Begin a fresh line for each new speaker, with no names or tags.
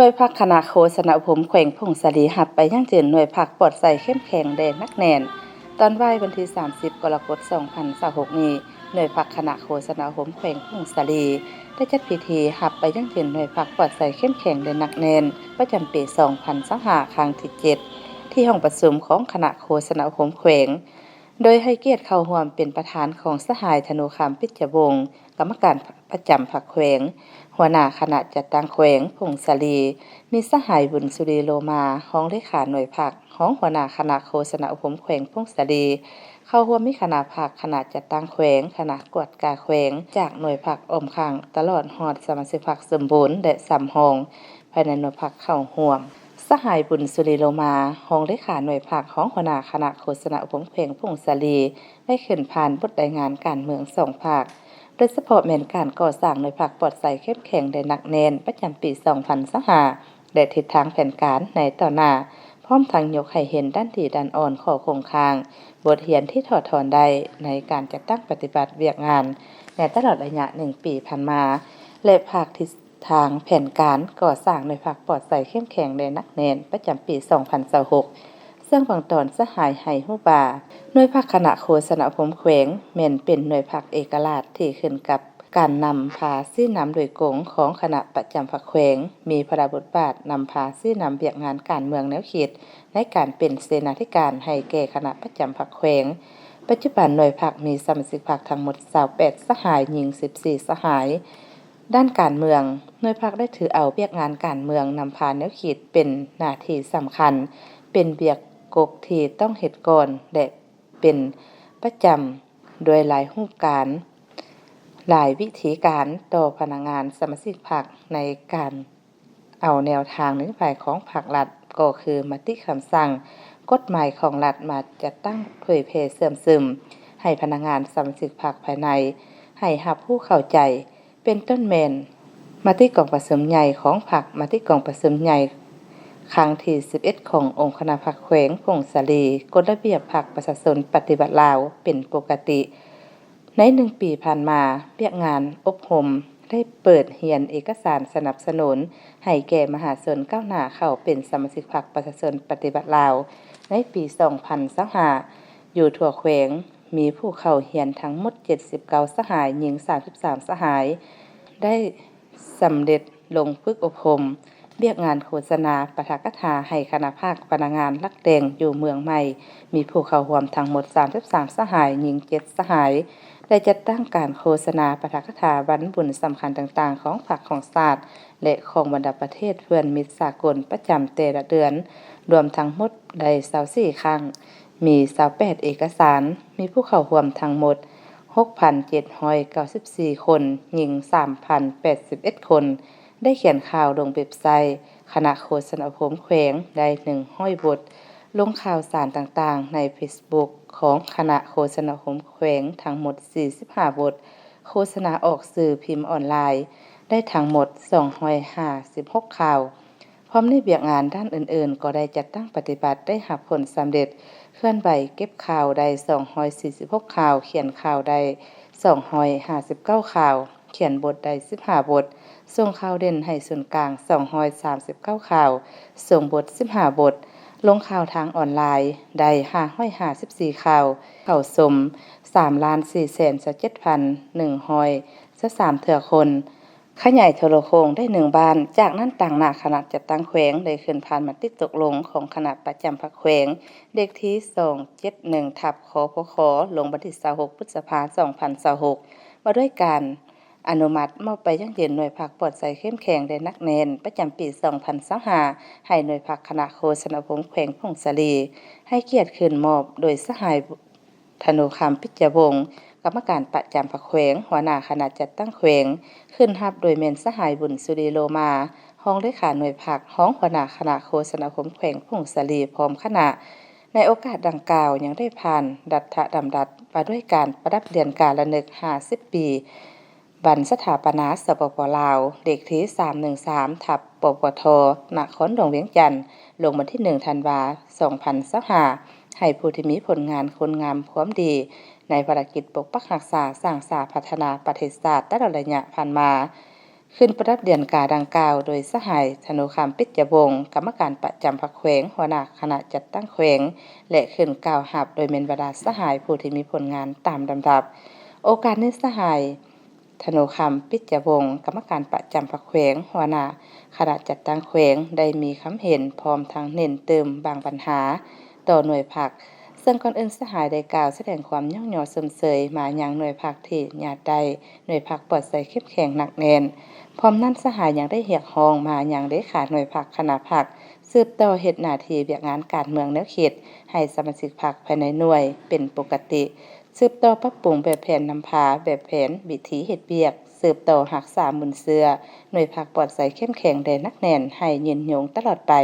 หน่วยพักคณะโฆษณผมแขวงพงศลีหับไปยังจืนหน่วยพักปลอดใส่เข้มแข็งแดนนักแน่นตอนบ่ายวันที่30กรกฎาคม2026นี้หน่วยพักคณะโฆษณผมแขวงพงศลีได้จัดพิธีหับไปยังจืนหน่วยพักปลอดใส่เข้มแข็งแดนนักแน่นประจำปี2025ครั้งที่7ที่ห้องประชุมของคณะโฆษณผมแขวงโดยให้เกียรติเข้าร่วมเป็นประธานของสหายธนูคำพิจวงศ์กรรมการประจำพรรคแขวงหัวหน้าคณะจัดตั้งแขวงพงศลีมีสหายบุญสุรีโลมาห้องเลขาหน่วยพักของหัวหน้าคณะโฆษณผมแขวงพงศลีเข้าร่วมมีคณะพักคณะจัดตั้งแขวงคณะกวดกาแขวงจากหน่วยพักอมข้างตลอดฮอดสมาชิกพรรคสมบูรณ์และสำหองภายในหน่วยพักเข้าร่วมสหายบุญสุรีโลมาห้องเลขาหน่วยพักของหัวหน้าคณะโฆษณผมแขวงพงศลีได้ขึ้นผ่านบทรายงานการเมือง2ภาคโดยเฉพาะแม่นการก่อสร้างหน่วยพักปลอดใสเข้มแข็งได้หนักแน่นประจำปี2025และทิศทางแผนการในต่อหน้าพร้อมทั้งยกให้เห็นด้านดีด้านอ่อนข้อคงคางบทเรียนที่ถอดถอนได้ในการจัดตั้งปฏิบัติเวียกงานในตลอดระยะ1ปีผ่านมาและภาคทิศทางแผนการก่อสร้างหน่วยพักปลอดใสเข้มแข็งได้หนักแน่นประจำปี2026ซึ่งบางตอนสหายให้ฮู้ว่าหน่วยพักคณะโฆษณผมแขวงแม่นเป็นหน่วยพักเอกราชที่ขึ้นกับการนำพาซี้นำโดยกงของคณะประจำพรรคแขวงมีพระบทบาทนำพาซี้นำเวียกงานการเมืองแนวเขตในการเป็นเสนาธิการให้แก่คณะประจำพรรคแขวงปัจจุบันหน่วยพักมีสมาชิกพรรคทั้งหมด28สหายหญิง14สหายด้านการเมืองหน่วยพักได้ถือเอาเวียกงานการเมืองนำพาแนวเขตเป็นหน้าที่สำคัญเป็นเวียกกกที่ต้องเฮ็ดก่อนและเป็นประจำโดยหลายรูปการหลายวิธีการต่อพนักงานสมาชิกพรรคในการเอาแนวทางนโยบายของพรรครัฐก็คือมติคำสั่งกฎหมายของรัฐมาจัดตั้งเผยแพร่เสื่อมซึมให้พนักงานสมาชิกพรรคภายในให้รับผู้เข้าใจเป็นต้นแม่นมติกองประชุมใหญ่ของพรรคมติกองประชุมใหญ่ครั้งที่11ขององค์คณะพรรคแขวงพงศลีกฎระเบียบพรรคประชาชนปฏิบัติลาวเป็นปกติใน1ปีผ่านมาเวียกงานอบรมได้เปิดเรียนเอกสารสนับสนุนให้แก่มหาชนก้าวหน้าเข้าเป็นสมาชิกพรรคประชาชนปฏิบัติลาวในปี2025อยู่ทั่วแขวงมีผู้เข้าเรียนทั้งหมด79สหายหญิง33สหายได้สำเร็จลงฝึกอบรมเวียกงานโฆษณาปาฐกถาให้คณะภาคพนักงานลักแดงอยู่เมืองใหม่มีผู้เข้าร่วมทั้งหมด33สหายหญิง7สหายได้จัดตั้งการโฆษณาปาฐกถาวันบุญสำคัญต่างๆของพรรคของชาติและของบรรดาประเทศเพื่อนมิตรสากลประจำแต่ละเดือนรวมทั้งหมดได้24ครั้งมี28เอกสารมีผู้เข้าร่วมทั้งหมด6,794 คนหญิง 3,081 คนได้เขียนข่าวลงเว็บไซต์คณะโฆษณผมแขวงได้100บทลงข่าวสารต่างๆใน Facebook ของคณะโฆษณผมแขวงทั้งหมด45บทโฆษณาออกสื่อพิมพ์ออนไลน์ได้ทั้งหมด256ข่าวพร้อมในเวียกงานด้านอื่นๆก็ได้จัดตั้งปฏิบัติได้รับผลสำเร็จเคลื่อนไหวเก็บข่าวได้246ข่าวเขียนข่าวได้259ข่าวเขียนบทได้15บทส่งข่าวเด่นให้ส่วนกลาง239ข่าวส่งบท15บทลงข่าวทางออนไลน์ได้554ข่าวเข้าชม3,427,113เทื่อคนขยายโทรโข่งได้1บ้านจากนั้นต่างหน้าคณะจัดตั้งแขวงได้ขึ้นผ่านมติตกลงของคณะประจำพรรคแขวงเลขที่271/คพคลงวันที่26พฤษภาคม2026ว่าด้วยการอนุมัติมอบไปยังยืนหน่วยพักปลอดใสเข้มแข็งได้นักแน่นประจำปี2025ให้หน่วยพักคณะโฆษณผมแขวงพงศลีให้เกียรติขึ้นมอบโดยสหายธนูคำพิจวงศ์กรรมการประจำพรรคแขวงหัวหน้าคณะจัดตั้งแขวงขึ้นรับโดยแม่นสหายบุญสุรีโลมาห้องเลขาหน่วยพักห้องหัวหน้าคณะโฆษณผมแขวงพงศลีพร้อมคณะในโอกาสดังกล่าวยังได้ผ่านดัฐดำรัสว่าด้วยการประดับเดือนกาลนึก50ปีบรรสถาปนาสปป.ลาวเลขที่313/ปปท.นครหลวงเวียงจันทน์ลงวันที่1ธันวาคม2025ให้ผู้ที่มีผลงานคุณงามความดีในภารกิจปกปักรักษาสร้างสรรค์พัฒนาประเทศชาติตลอดระยะผ่านมา ขึ้นประดับเดือนกาดังกล่าวโดยสหายธนูคำปิจวงศ์กรรมการประจำพรรคแขวงหัวหน้าคณะจัดตั้งแขวงและขึ้นกล่าวหับโดยเมนบรรดาสหายผู้ที่มีผลงานตามลำดับโอกาสนี้สหายธนูคำปิจวงศ์กรรมการประจำพรรคแขวงหัวหน้าคณะจัดตั้งแขวงได้มีคำเห็นพร้อมทั้งเน้นเติมบางปัญหาต่อหน่วยพรรคซึ่งก่อนอื่นสหายได้กล่าวแสดงความย่องยอเสริมเสยมายังหน่วยพรรคที่ญาติใดหน่วยพรรคปลอดใส่เข้มแข็งหนักแน่นพร้อมนั้นสหายยังได้เรียกร้องมายังเลขาหน่วยพรรคคณะพรรคสืบต่อเฮ็ดหน้าที่เวียกงานการเมืองแนวเขตให้สมาชิกพรรคภายในหน่วยเป็นปกติสืบต่อปรับปรุงแบบแผนนำพาแบบแผนวิถีเฮ็ดเวียกสืบต่อรักษามุนเสือหน่วยพรรคปลอดใสเข้มแข็งได้นักแน่นให้ยืนยงตลอดไป